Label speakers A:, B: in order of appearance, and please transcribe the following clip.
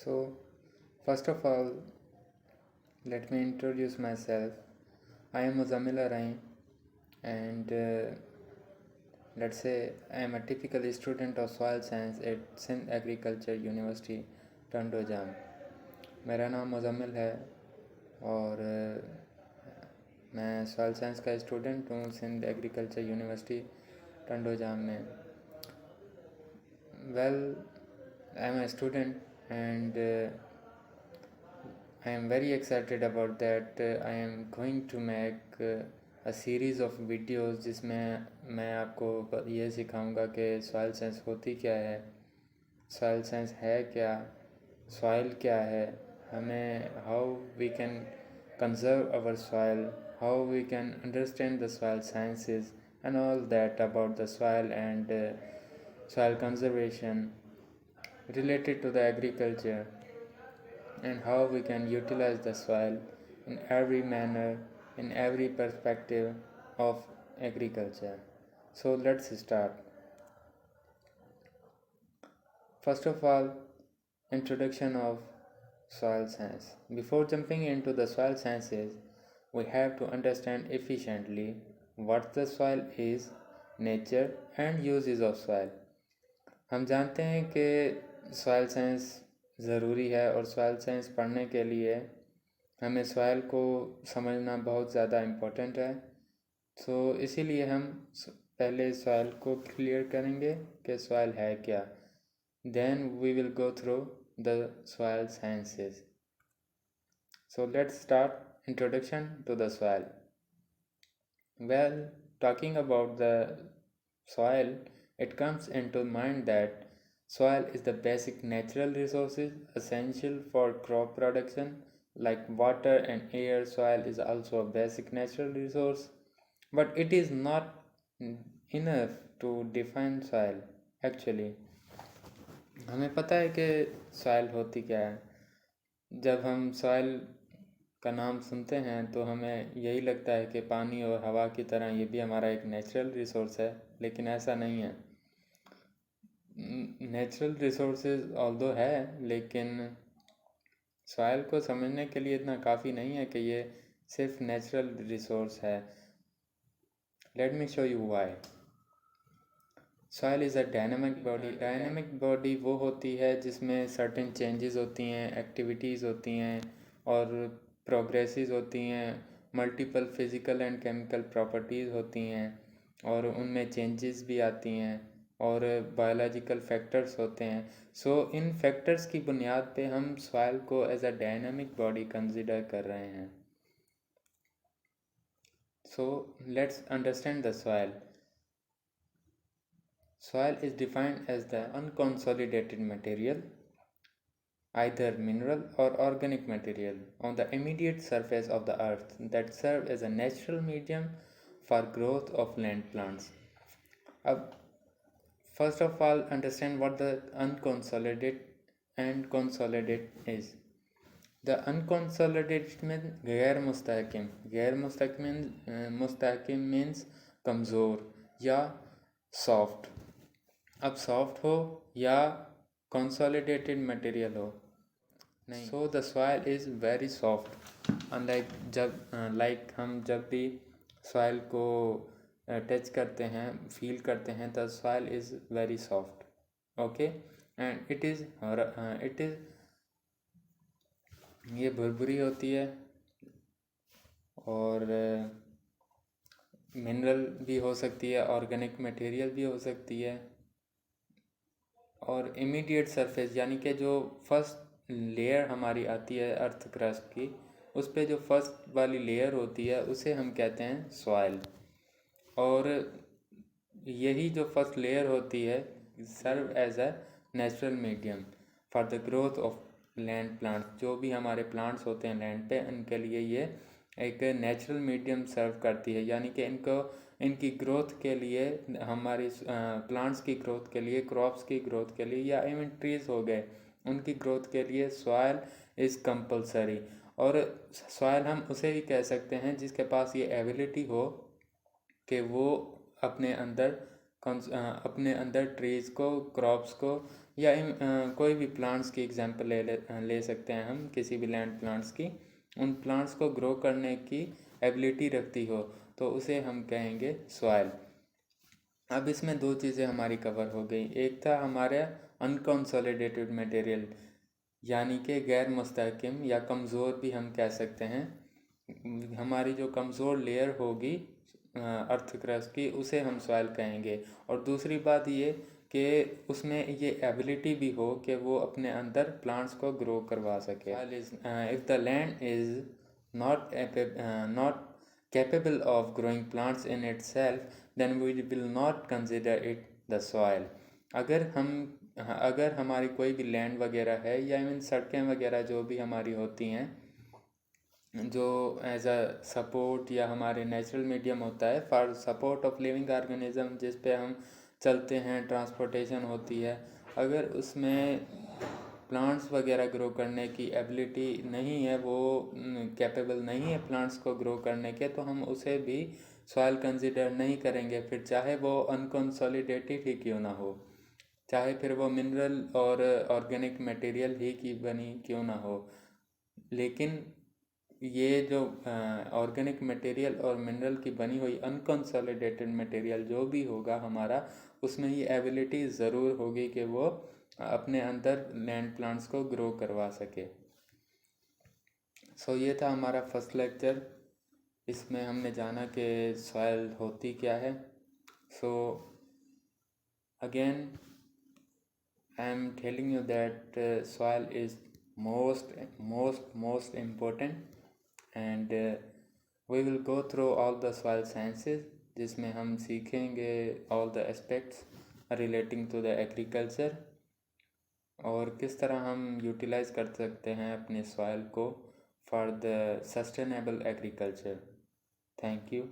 A: So, first of all, let me introduce myself. I am Muzammil Arain, and let's say I am a typical student of soil science at Sindh Agriculture University, Tando Jam. मेरा नाम मुजम्मिल है और मैं soil science का student हूँ Sindh agriculture university Tando Jam में। Well, I am a student and I am very excited about that. I am going to make a series of videos जिसमें मैं आपको ये सिखाऊंगा कि सॉइल साइंस होती क्या है, सॉइल साइंस है क्या, सॉइल क्या है, हमें how we can conserve our soil, how we can understand the soil sciences and all that about the soil and soil conservation related to the agriculture, and how we can utilize the soil in every manner, in every perspective of agriculture. So let's start. First of all, introduction of soil science. Before jumping into the soil sciences, we have to understand efficiently what the soil is, nature and uses of soil. हम जानते हैं कि soil science ज़रूरी है और soil science पढ़ने के लिए हमें सॉइल को समझना बहुत ज़्यादा इम्पोर्टेंट है। सो इसीलिए हम पहले सॉइल को क्लियर करेंगे कि सॉइल है क्या, then we will go through the soil sciences. So let's start introduction to the soil. Well, talking about the soil, it comes into mind that soil is the basic natural resources essential for crop production. Like water and air, soil is also a basic natural resource, but it is not enough to define soil. Actually, हमें पता है कि soil होती क्या है। जब हम soil का नाम सुनते हैं तो हमें यही लगता है कि पानी और हवा की तरह ये भी हमारा एक नेचुरल रिसोर्स है, लेकिन ऐसा नहीं है। नेचुरल रिसोर्सेज ऑल्दो है, लेकिन सॉइल को समझने के लिए इतना काफ़ी नहीं है कि ये सिर्फ नेचुरल रिसोर्स है। Let me show you why. Soil is a dynamic body. Dynamic body वो होती है जिसमें सर्टेन चेंजेस होती हैं, एक्टिविटीज़ होती हैं और प्रोग्रेसेस होती हैं, multiple physical and chemical properties होती हैं और उनमें चेंजेस भी आती हैं और बायोलॉजिकल फैक्टर्स होते हैं। सो इन फैक्टर्स की बुनियाद पे हम सॉइल को as a dynamic body consider कर रहे हैं। So let's understand the soil. Soil is defined as the unconsolidated material, either mineral or organic material, on the immediate surface of the earth that serve as a natural medium for growth of land plants. अब first of all understand what the unconsolidated and consolidated is. The unconsolidated means गैर मुस्तहकिम means कमज़ोर या soft. अब soft हो या consolidated material हो, नहीं। So the soil is very soft. Unlike हम जब भी सॉइल को टच करते हैं, फील करते हैं, the soil is very soft. Okay, and it is ये भुरभुरी होती है और मिनरल भी हो सकती है, ऑर्गेनिक मटेरियल भी हो सकती है और इमीडिएट सरफेस यानी कि जो फर्स्ट लेयर हमारी आती है अर्थ क्रस्ट की, उस पे जो फर्स्ट वाली लेयर होती है उसे हम कहते हैं सॉइल। और यही जो फर्स्ट लेयर होती है serve as a natural medium for the growth of land plants. जो भी हमारे प्लांट्स होते हैं लैंड पे, उनके लिए ये एक नेचुरल मीडियम सर्व करती है, यानी कि इनकी ग्रोथ के लिए, हमारी प्लांट्स की ग्रोथ के लिए, क्रॉप्स की ग्रोथ के लिए, या इवन ट्रीज हो गए, उनकी ग्रोथ के लिए सॉइल इज़ कंपलसरी। और सॉइल हम उसे ही कह सकते हैं जिसके पास ये एबिलिटी हो कि वो अपने अंदर अपने अंदर ट्रीज़ को, क्रॉप्स को, या कोई भी प्लांट्स की एग्जांपल ले सकते हैं हम, किसी भी लैंड प्लांट्स की, उन प्लांट्स को ग्रो करने की एबिलिटी रखती हो, तो उसे हम कहेंगे सॉइल। अब इसमें दो चीज़ें हमारी कवर हो गई। एक था हमारे अनकंसोलिडेटेड मटेरियल, यानी कि गैर मुस्तहकम या कमज़ोर भी हम कह सकते हैं। हमारी जो कमज़ोर लेयर होगी अर्थ क्रस्ट की, उसे हम सॉइल कहेंगे। और दूसरी बात ये कि उसमें ये एबिलिटी भी हो कि वो अपने अंदर प्लांट्स को ग्रो करवा सके। If the land is not capable of growing plants in itself, then we will not consider it the soil. अगर हमारी कोई भी लैंड वगैरह है, या इवन सड़कें वगैरह जो भी हमारी होती हैं, जो एज अ सपोर्ट या हमारे नेचुरल मीडियम होता है for support of living organism, जिस पे हम चलते हैं, ट्रांसपोर्टेशन होती है, अगर उसमें प्लांट्स वगैरह ग्रो करने की एबिलिटी नहीं है, वो कैपेबल नहीं है प्लांट्स को ग्रो करने के, तो हम उसे भी सॉइल कंसिडर नहीं करेंगे, फिर चाहे वो अनकंसोलिडेटेड ही क्यों ना हो, चाहे फिर वो मिनरल और ऑर्गेनिक मटेरियल ही की बनी क्यों ना हो। लेकिन ये जो ऑर्गेनिक मटेरियल और मिनरल की बनी हुई अनकंसोलिडेटेड मटेरियल जो भी होगा हमारा, उसमें ये एबिलिटी ज़रूर होगी कि वो अपने अंदर लैंड प्लांट्स को ग्रो करवा सके। सो ये था हमारा फर्स्ट लेक्चर। इसमें हमने जाना कि सॉइल होती क्या है। So again I am telling you that soil is most important, and we will go through all the soil sciences, जिसमें हम सीखेंगे all the aspects relating to the agriculture, और किस तरह हम यूटिलाइज कर सकते हैं अपने सॉइल को for the sustainable agriculture. Thank you.